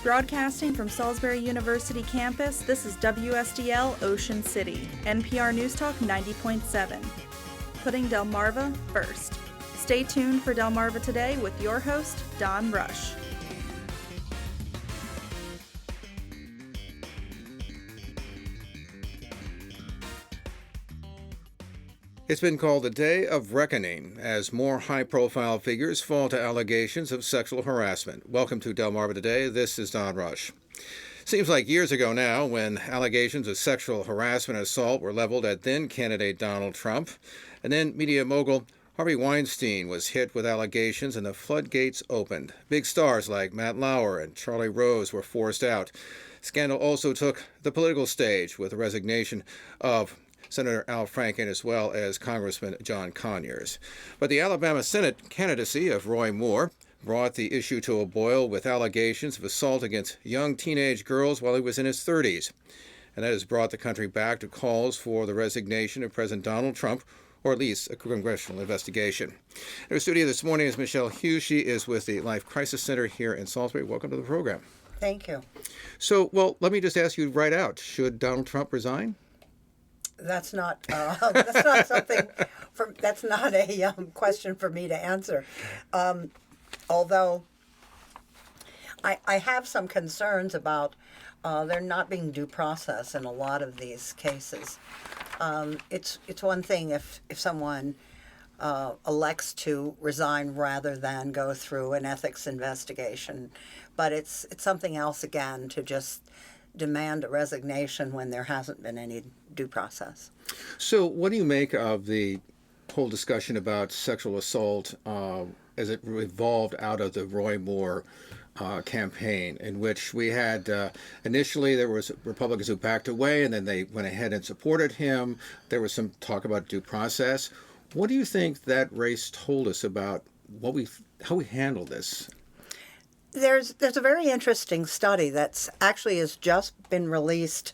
Broadcasting from Salisbury University campus, this is WSDL Ocean City, NPR News Talk 90.7. Putting Delmarva first. Stay tuned for Delmarva Today with your host, Don Rush. It's been called a day of reckoning as more high-profile figures fall to allegations of sexual harassment. Welcome to Delmarva Today. This is Don Rush. Seems like years ago now when allegations of sexual harassment and assault were leveled at then-candidate Donald Trump. And then media mogul Harvey Weinstein was hit with allegations and the floodgates opened. Big stars like Matt Lauer and Charlie Rose were forced out. Scandal also took the political stage with the resignation of Senator Al Franken as well as Congressman John Conyers. But the Alabama Senate candidacy of Roy Moore brought the issue to a boil with allegations of assault against young teenage girls while he was in his 30s. And that has brought the country back to calls for the resignation of President Donald Trump, or at least a congressional investigation. In our studio this morning is Michelle Hughes. She is with the Life Crisis Center here in Salisbury. Welcome to the program. Thank you. So, let me just ask you right out. Should Donald Trump resign? That's not something. That's not a question for me to answer. Although I have some concerns about there not being due process in a lot of these cases. It's one thing if someone elects to resign rather than go through an ethics investigation, but it's something else again to just demand a resignation when there hasn't been any due process. So what do you make of the whole discussion about sexual assault as it evolved out of the Roy Moore campaign, in which we had initially there was Republicans who backed away and then they went ahead and supported him. There was some talk about due process. What do you think that race told us about how we handle this? There's a very interesting study that's actually has just been released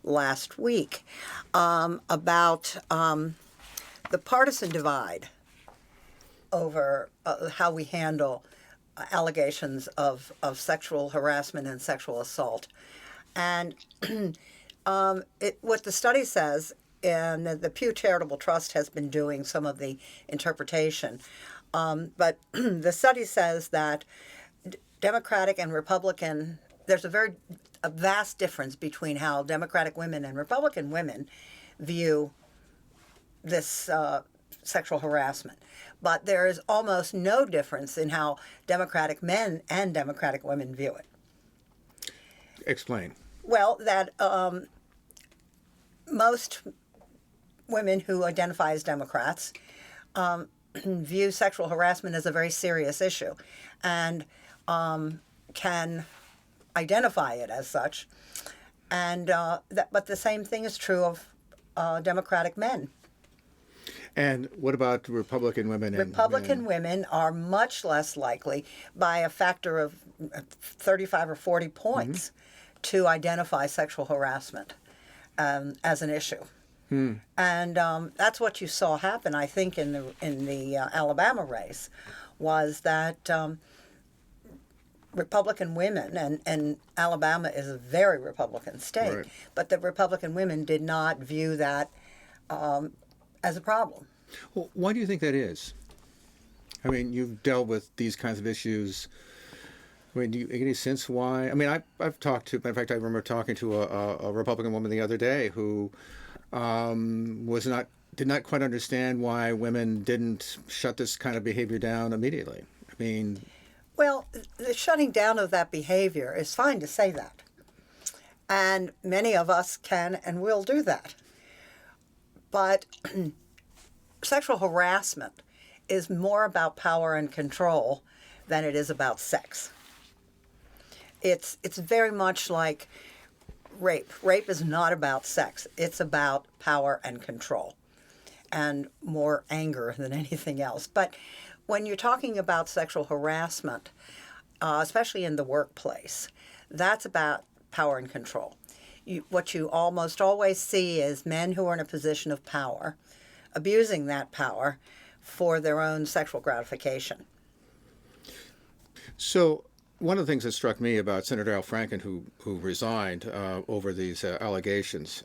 last week about the partisan divide over how we handle allegations of sexual harassment and sexual assault. And what the study says, and the Pew Charitable Trust has been doing some of the interpretation, but the study says that Democratic and Republican, there's a vast difference between how Democratic women and Republican women view this sexual harassment. But there is almost no difference in how Democratic men and Democratic women view it. Explain. Well, that most women who identify as Democrats view sexual harassment as a very serious issue and can identify it as such. And but the same thing is true of Democratic men. And what about Republican women? Republican women are much less likely, by a factor of 35 or 40 points, to identify sexual harassment as an issue. And that's what you saw happen, I think, in the Alabama race, was that Republican women, and Alabama is a very Republican state, right, but the Republican women did not view that as a problem. Well, why do you think that is? I mean, you've dealt with these kinds of issues. I mean, do you get any sense why? I mean, I've talked to, in fact, I remember talking to a Republican woman the other day who did not quite understand why women didn't shut this kind of behavior down immediately. I mean, well, the shutting down of that behavior is fine to say that, and many of us can and will do that. But sexual harassment is more about power and control than it is about sex. It's very much like rape. Rape is not about sex. It's about power and control and more anger than anything else. But when you're talking about sexual harassment, especially in the workplace, that's about power and control. What you almost always see is men who are in a position of power abusing that power for their own sexual gratification. So one of the things that struck me about Senator Al Franken, who resigned over these allegations,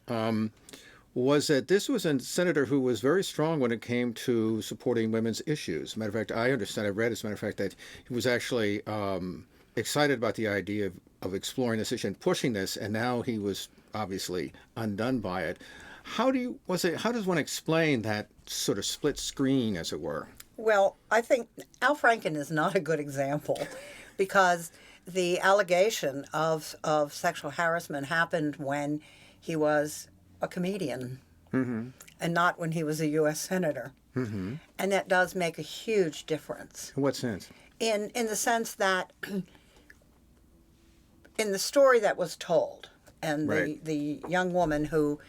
was that this was a senator who was very strong when it came to supporting women's issues. Matter of fact, I read, as a matter of fact, that he was actually excited about the idea of exploring this issue and pushing this, and now he was obviously undone by it. How does one explain that sort of split screen, as it were? Well, I think Al Franken is not a good example because the allegation of sexual harassment happened when he was a comedian and not when he was a U.S. Senator. And that does make a huge difference. In what sense? In the sense that in the story that was told, and the young woman who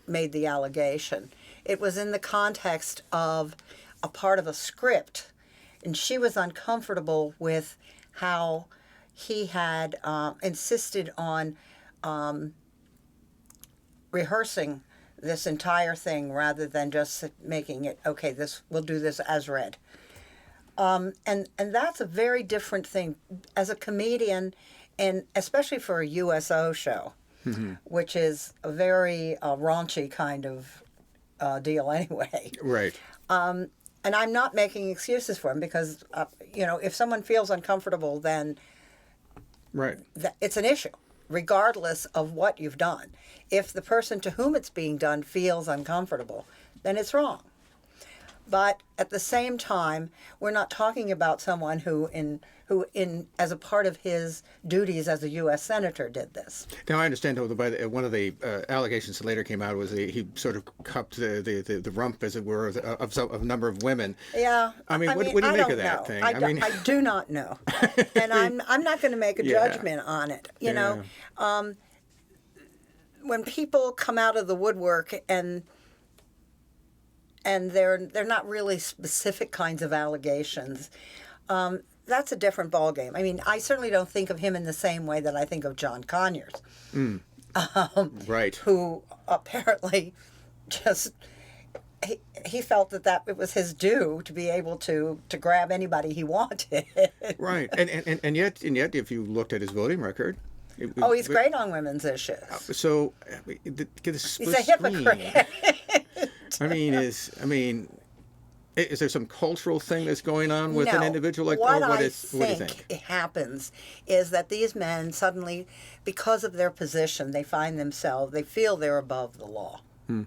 made the allegation, it was in the context of a part of a script, and she was uncomfortable with how he had insisted on rehearsing this entire thing rather than just making it, okay, we'll do this as read. And that's a very different thing. As a comedian, and especially for a USO show, which is a very raunchy kind of deal anyway. Right. And I'm not making excuses for him because, if someone feels uncomfortable, then it's an issue, regardless of what you've done. If the person to whom it's being done feels uncomfortable, then it's wrong. But at the same time, we're not talking about someone who as a part of his duties as a U.S. Senator did this. Now, I understand, though, one of the allegations that later came out was that he sort of cupped the rump, as it were, of a number of women. Yeah. What do you make of that thing? I do not know. And I'm not going to make a judgment on it. You know, when people come out of the woodwork and they're not really specific kinds of allegations, that's a different ballgame. I mean, I certainly don't think of him in the same way that I think of John Conyers. Who apparently just, he felt that it was his due to be able to grab anybody he wanted. Right. And yet, if you looked at his voting record... he's great on women's issues. So, he's a hypocrite. Is there some cultural thing that's going on with an individual? What do you think happens is that these men suddenly, because of their position, they feel they're above the law. And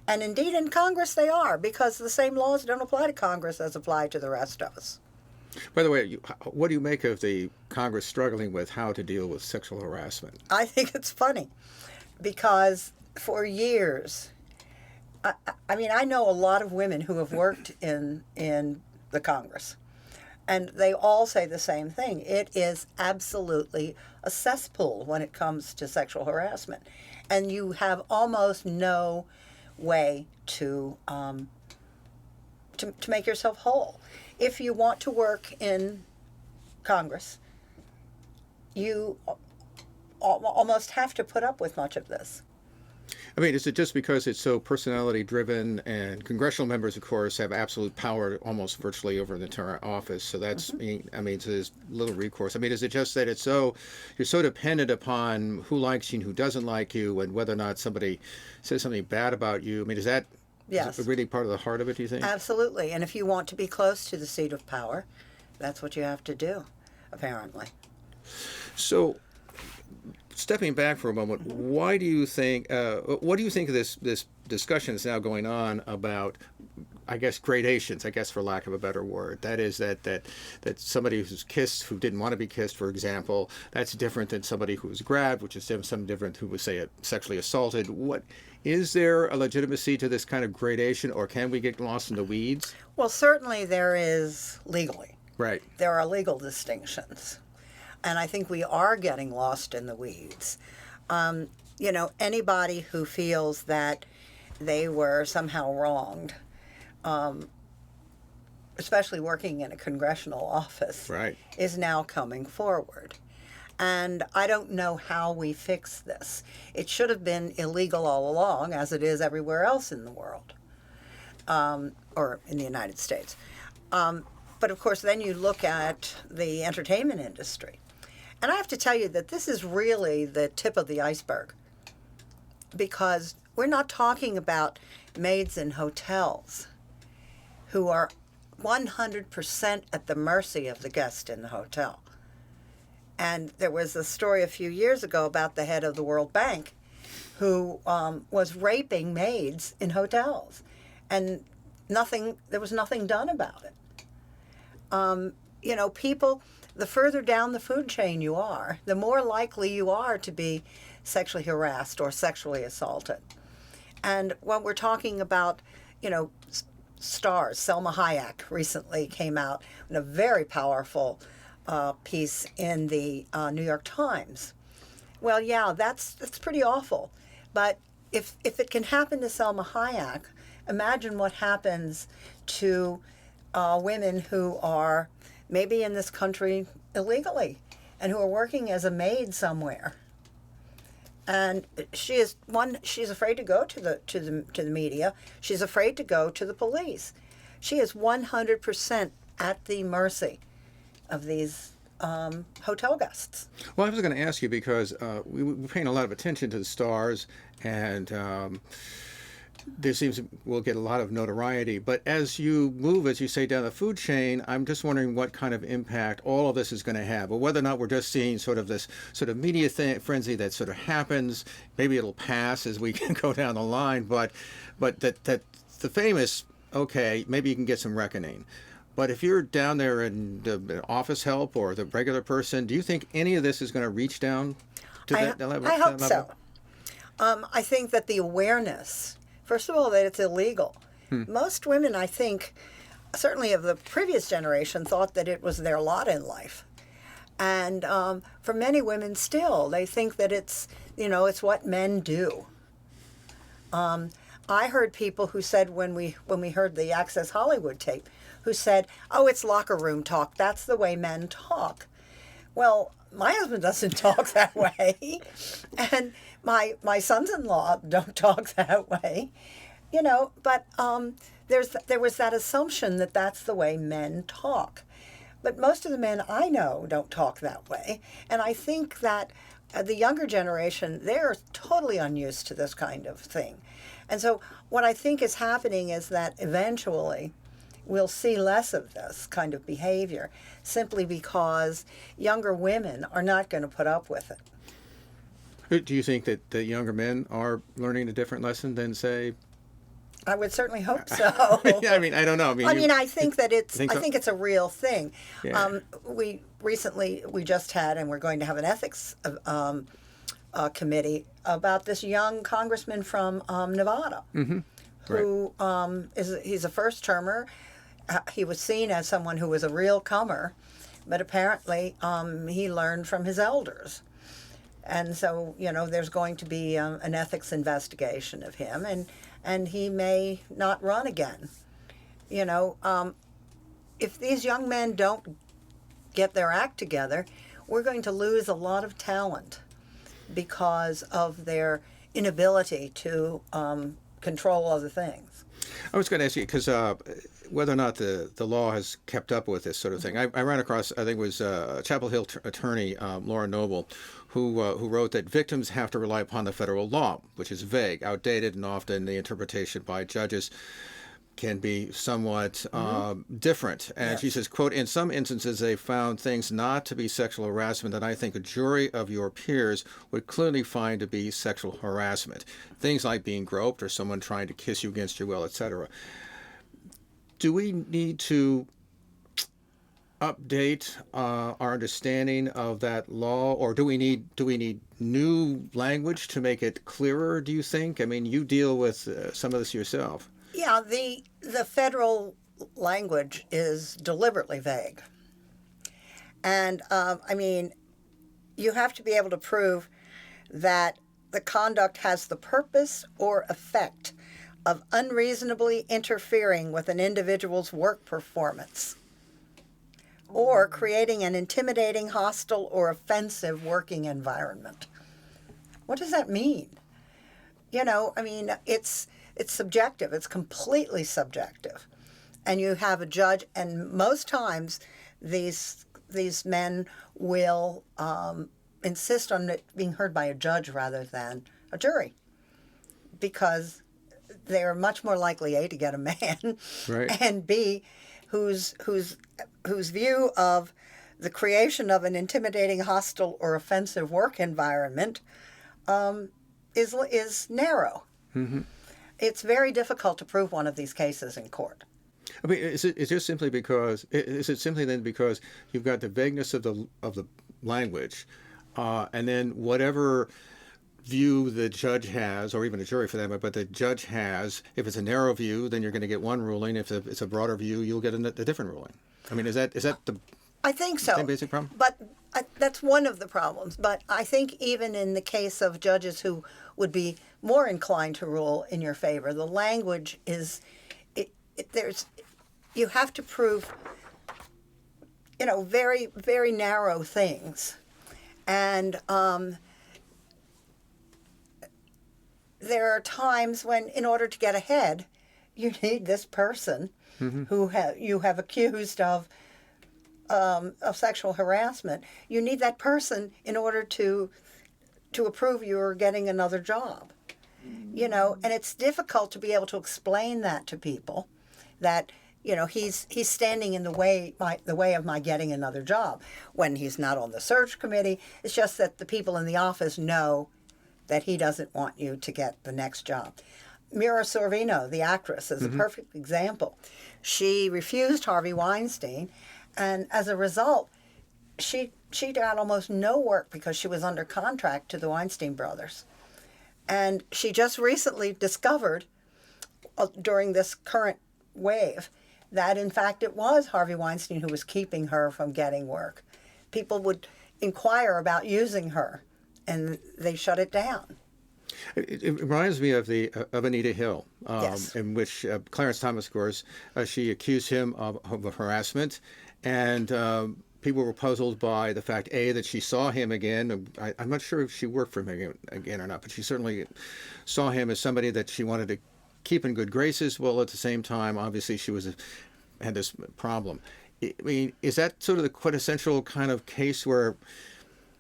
indeed in Congress they are, because the same laws don't apply to Congress as apply to the rest of us. By the way, what do you make of the Congress struggling with how to deal with sexual harassment? I think it's funny because for years... I know a lot of women who have worked in the Congress, and they all say the same thing. It is absolutely a cesspool when it comes to sexual harassment, and you have almost no way to make yourself whole. If you want to work in Congress, you almost have to put up with much of this. I mean, is it just because it's so personality-driven, and congressional members, of course, have absolute power almost virtually over the entire office, so that's, so there's little recourse. I mean, is it just that you're so dependent upon who likes you and who doesn't like you, and whether or not somebody says something bad about you? I mean, is that really part of the heart of it, do you think? Absolutely, and if you want to be close to the seat of power, that's what you have to do, apparently. So... stepping back for a moment, what do you think of this discussion that's now going on about, I guess, gradations, for lack of a better word? That is that somebody who's kissed who didn't want to be kissed, for example, that's different than somebody who was grabbed, which is something different who was, say, sexually assaulted. Is there a legitimacy to this kind of gradation, or can we get lost in the weeds? Well, certainly there is legally. Right. There are legal distinctions. And I think we are getting lost in the weeds. Anybody who feels that they were somehow wronged, especially working in a congressional office, is now coming forward. And I don't know how we fix this. It should have been illegal all along, as it is everywhere else in the world, or in the United States. But of course, then you look at the entertainment industry. And I have to tell you that this is really the tip of the iceberg, because we're not talking about maids in hotels who are 100% at the mercy of the guest in the hotel. And there was a story a few years ago about the head of the World Bank who was raping maids in hotels, and there was nothing done about it. People, the further down the food chain you are, the more likely you are to be sexually harassed or sexually assaulted. And when we're talking about, stars, Selma Hayek recently came out in a very powerful piece in the New York Times. Well, yeah, that's pretty awful. But if it can happen to Selma Hayek, imagine what happens to women who are maybe in this country illegally and who are working as a maid somewhere. And she's afraid to go to the media. She's afraid to go to the police. She is 100% at the mercy of these hotel guests. Well, I was going to ask you because we're paying a lot of attention to the stars, and there seems we'll get a lot of notoriety. But as you move, as you say, down the food chain, I'm just wondering what kind of impact all of this is going to have, or whether or not we're just seeing sort of this sort of media frenzy that sort of happens. Maybe it'll pass as we can go down the line, but that the famous, okay, maybe you can get some reckoning. But if you're down there in the office help or the regular person, do you think any of this is going to reach down to that level? I hope so. I think that the awareness, first of all, that it's illegal. Most women, I think, certainly of the previous generation, thought that it was their lot in life. And for many women still, they think that it's what men do. I heard people who said when we heard the Access Hollywood tape, who said, "Oh, it's locker room talk. That's the way men talk." Well, my husband doesn't talk that way, and my sons-in-law don't talk that way, But there was that assumption that that's the way men talk, but most of the men I know don't talk that way, and I think that the younger generation, they're totally unused to this kind of thing, and so what I think is happening is that eventually we'll see less of this kind of behavior simply because younger women are not going to put up with it. Do you think that the younger men are learning a different lesson than, say... I would certainly hope so. I mean, I don't know. I think that it's. Think so? I think it's a real thing. Yeah. We just had, and we're going to have an ethics committee about this young congressman from Nevada, who he's a first termer. He was seen as someone who was a real comer, but apparently he learned from his elders. And so, there's going to be an ethics investigation of him, and he may not run again. If these young men don't get their act together, we're going to lose a lot of talent because of their inability to control other things. I was going to ask you, because whether or not the law has kept up with this sort of thing. I ran across, I think it was Chapel Hill attorney Laura Noble, who wrote that victims have to rely upon the federal law, which is vague, outdated, and often the interpretation by judges can be somewhat different. And Yes. she says, quote, "In some instances, they found things not to be sexual harassment that I think a jury of your peers would clearly find to be sexual harassment. Things like being groped or someone trying to kiss you against your will, etc." Do we need to update our understanding of that law, or do we need new language to make it clearer, do you think? I mean, you deal with some of this yourself. Yeah, the federal language is deliberately vague. And, you have to be able to prove that the conduct has the purpose or effect of unreasonably interfering with an individual's work performance or creating an intimidating, hostile, or offensive working environment. What does that mean? It's subjective. It's completely subjective. and you have a judge, and most times these men will insist on it being heard by a judge rather than a jury, because they're much more likely, A, to get a man, Right. and B, whose view of the creation of an intimidating, hostile, or offensive work environment is narrow. Mm-hmm. It's very difficult to prove one of these cases in court. I mean, is it just simply because? Is it simply then because you've got the vagueness of the language, and then whatever view the judge has, or even a jury for that, but the judge has, if it's a narrow view, then you're going to get one ruling. If it's a broader view, you'll get a different ruling. I mean, is that the I think so. same basic problem? But that's one of the problems. But I think even in the case of judges who would be more inclined to rule in your favor, the language is, you have to prove, very, very narrow things. And there are times when, in order to get ahead, you need this person who you have accused of sexual harassment. You need that person in order to approve you're getting another job. And it's difficult to be able to explain that to people, that he's standing in the way of my getting another job, when he's not on the search committee. It's just that the people in the office know that he doesn't want you to get the next job. Mira Sorvino, the actress, is a perfect example. She refused Harvey Weinstein, and as a result, she got almost no work because she was under contract to the Weinstein brothers. And she just recently discovered, during this current wave, that in fact it was Harvey Weinstein who was keeping her from getting work. People would inquire about using her, and they shut it down. It reminds me of Anita Hill, Yes. in which Clarence Thomas, of course, she accused him of harassment, and people were puzzled by the fact, A, that she saw him again. I'm not sure if she worked for him again or not, but she certainly saw him as somebody that she wanted to keep in good graces. Well, at the same time, obviously, she had this problem. I mean, is that sort of the quintessential kind of case where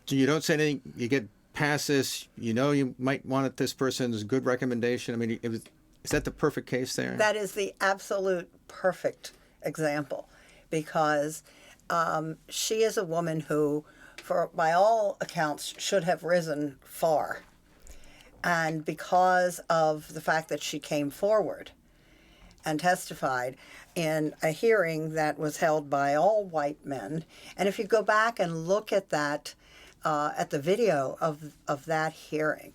you don't say anything, you get past this, you might want this person's good recommendation? I mean, is that the perfect case there? That is the absolute perfect example, because she is a woman who, by all accounts, should have risen far. And because of the fact that she came forward and testified in a hearing that was held by all white men, and if you go back and look at that, at the video of that hearing,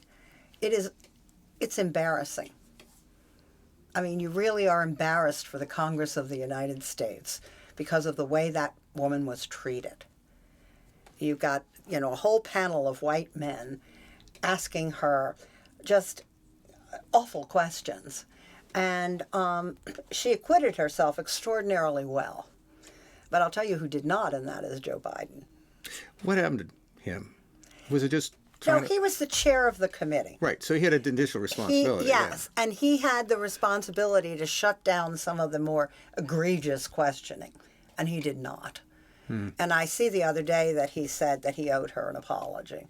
it's embarrassing. I mean, you really are embarrassed for the Congress of the United States because of the way that woman was treated. You've got, a whole panel of white men asking her just awful questions. And she acquitted herself extraordinarily well. But I'll tell you who did not, and that is Joe Biden. What happened to him? Was it just No, he was the chair of the committee. Right, so he had an initial responsibility. Yes, and he had the responsibility to shut down some of the more egregious questioning, and he did not. And I see the other day that he said that he owed her an apology,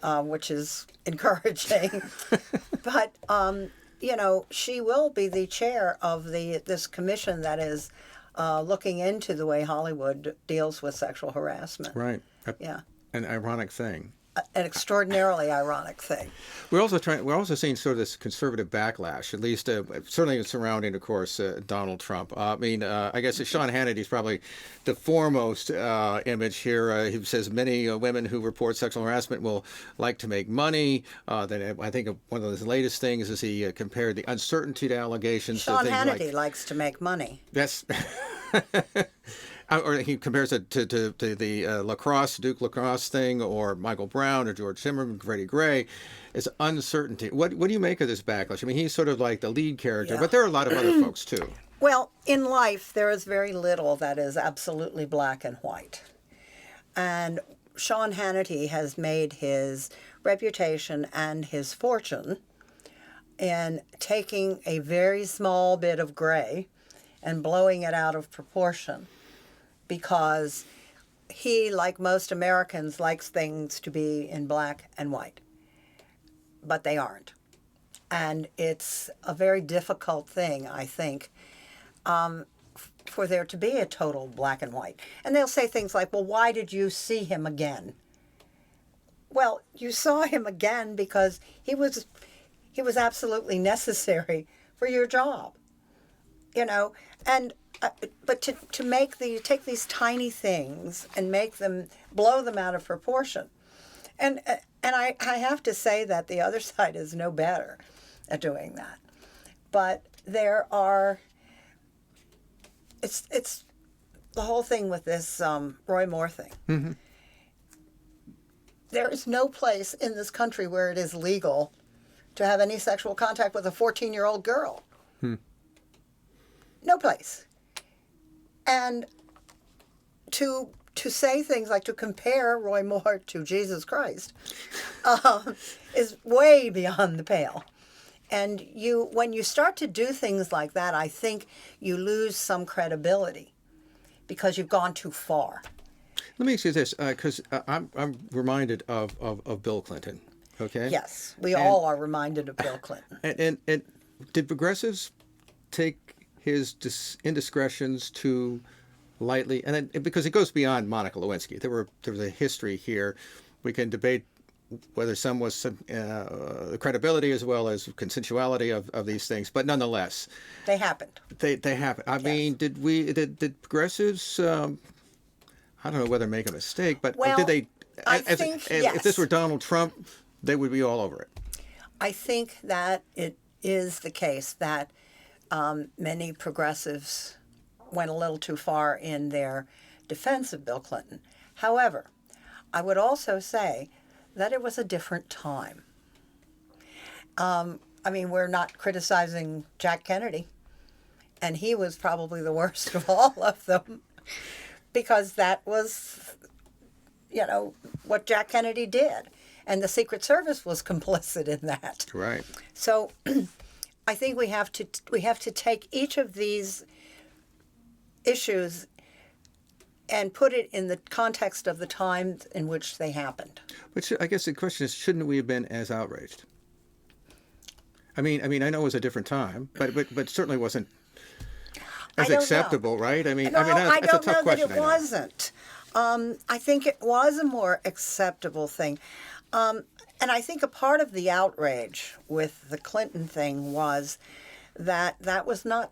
which is encouraging. But, she will be the chair of this commission that is looking into the way Hollywood deals with sexual harassment. Right. Yeah. An ironic thing. An extraordinarily ironic thing. We're also seeing sort of this conservative backlash, at least certainly surrounding, of course, Donald Trump. I guess Sean Hannity's probably the foremost image here. He says many women who report sexual harassment will like to make money. Then I think one of his latest things is he compared the uncertainty to allegations. Sean to Hannity things likes to make money. That's. Or he compares it to the Duke lacrosse thing, or Michael Brown, or George Zimmerman, Freddie Gray. It's uncertainty. What do you make of this backlash? I mean, he's sort of like the lead character, Yeah. but there are a lot of other folks too. Well, in life, there is very little that is absolutely black and white. And Sean Hannity has made his reputation and his fortune in taking a very small bit of gray and blowing it out of proportion because he, like most Americans, likes things to be in black and white, but they aren't. And it's a very difficult thing, I think, for there to be a total black and white. And they'll say things like, well, why did you see him again? Well, you saw him again because he was absolutely necessary for your job, you know. And but to take these tiny things and blow them out of proportion, and I have to say that the other side is no better at doing that. But there are. It's the whole thing with this Roy Moore thing. Mm-hmm. There is no place in this country where it is legal to have any sexual contact with a 14-year-old girl. No place. And to say things like to compare Roy Moore to Jesus Christ is way beyond the pale. And when you start to do things like that, I think you lose some credibility because you've gone too far. Let me ask you this, because I'm reminded of Bill Clinton. Okay. Yes, we all are reminded of Bill Clinton. And did progressives take his indiscretions too lightly? And because it goes beyond Monica Lewinsky, there was a history here. We can debate whether some was the credibility as well as consensuality of these things, but nonetheless, they happened. They happened. I mean, did progressives? I don't know whether make a mistake, but did they? I think yes. If this were Donald Trump, they would be all over it. I think that it is the case that many progressives went a little too far in their defense of Bill Clinton. However, I would also say that it was a different time. I mean, we're not criticizing Jack Kennedy, and he was probably the worst of all of them because that was, what Jack Kennedy did. And the Secret Service was complicit in that. Right. So I think we have to take each of these issues and put it in the context of the time in which they happened. But I guess the question is, shouldn't we have been as outraged? I mean, I know it was a different time, but certainly wasn't as acceptable, right? I mean, that's a tough question. I don't know that it wasn't. I think it was a more acceptable thing. And I think a part of the outrage with the Clinton thing was that was not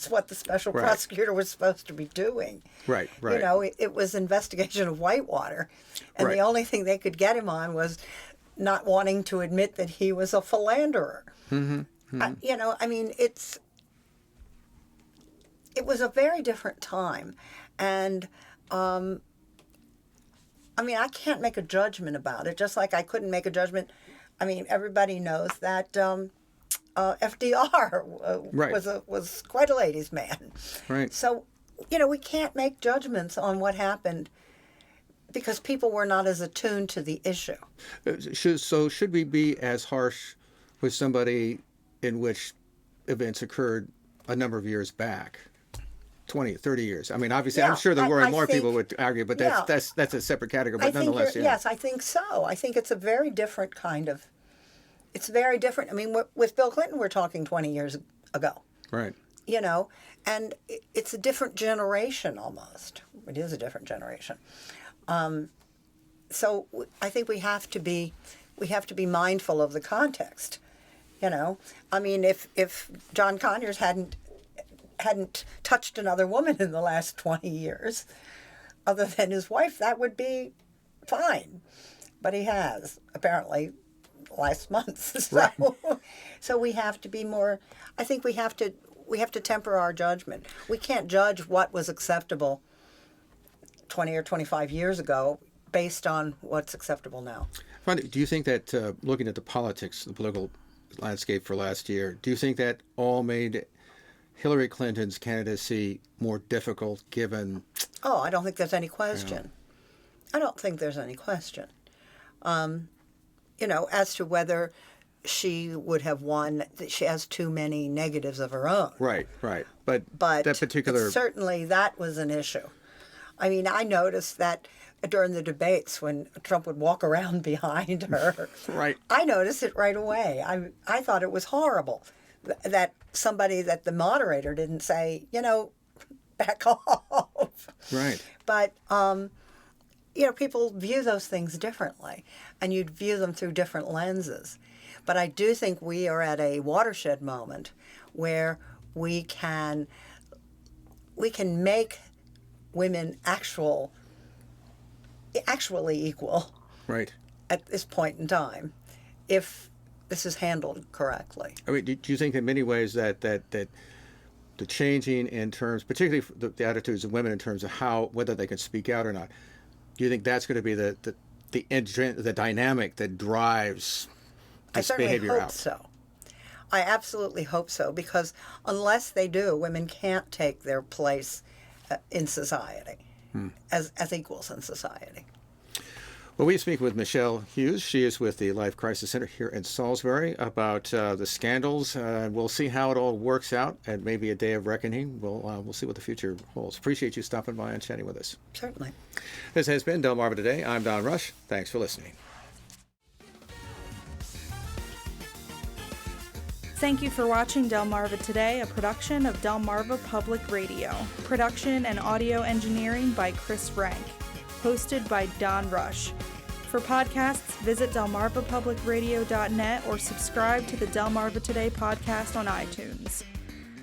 what the special right. prosecutor was supposed to be doing. Right. It was investigation of Whitewater. And right. the only thing they could get him on was not wanting to admit that he was a philanderer. Mm-hmm. Mm-hmm. It was a very different time. And I can't make a judgment about it, just like I couldn't make a judgment. I mean, everybody knows that FDR right. was quite a ladies' man. Right. So, we can't make judgments on what happened because people were not as attuned to the issue. Should we be as harsh with somebody in which events occurred a number of years back? 20, 30 years. I mean, obviously, yeah, I'm sure there were more think, people would argue, but that's a separate category. But nonetheless, yes, I think so. I think it's a very different kind of. It's very different. I mean, with Bill Clinton, we're talking 20 years ago. Right. And it's a different generation almost. It is a different generation. So I think we have to be mindful of the context. I mean, if John Conyers hadn't touched another woman in the last 20 years, other than his wife, that would be fine. But he has, apparently, last month. So, right. So we have to be more, I think we have to temper our judgment. We can't judge what was acceptable 20 or 25 years ago based on what's acceptable now. Do you think that looking at the political landscape for last year, do you think that all made Hillary Clinton's candidacy more difficult given... Oh, I don't think there's any question. I don't think there's any question. As to whether she would have won. She has too many negatives of her own. Right. But that particular... certainly that was an issue. I mean, I noticed that during the debates when Trump would walk around behind her. Right. I noticed it right away. I thought it was horrible that somebody, that the moderator didn't say, back off. Right. But, people view those things differently, and you'd view them through different lenses. But I do think we are at a watershed moment where we can make women actually equal, right, at this point in time, if this is handled correctly. I mean, do you think in many ways that the changing in terms, particularly the attitudes of women in terms of whether they can speak out or not, do you think that's going to be the dynamic that drives this behavior out? I certainly hope so. I absolutely hope so, because unless they do, women can't take their place in society as equals in society. Well, we speak with Michelle Hughes. She is with the Life Crisis Center here in Salisbury about the scandals. We'll see how it all works out, and maybe a day of reckoning. We'll see what the future holds. Appreciate you stopping by and chatting with us. Certainly. This has been Delmarva Today. I'm Don Rush. Thanks for listening. Thank you for watching Delmarva Today, a production of Delmarva Public Radio. Production and audio engineering by Chris Rank. Hosted by Don Rush. For podcasts, visit delmarvapublicradio.net or subscribe to the Delmarva Today podcast on iTunes.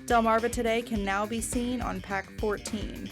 Delmarva Today can now be seen on Pack 14.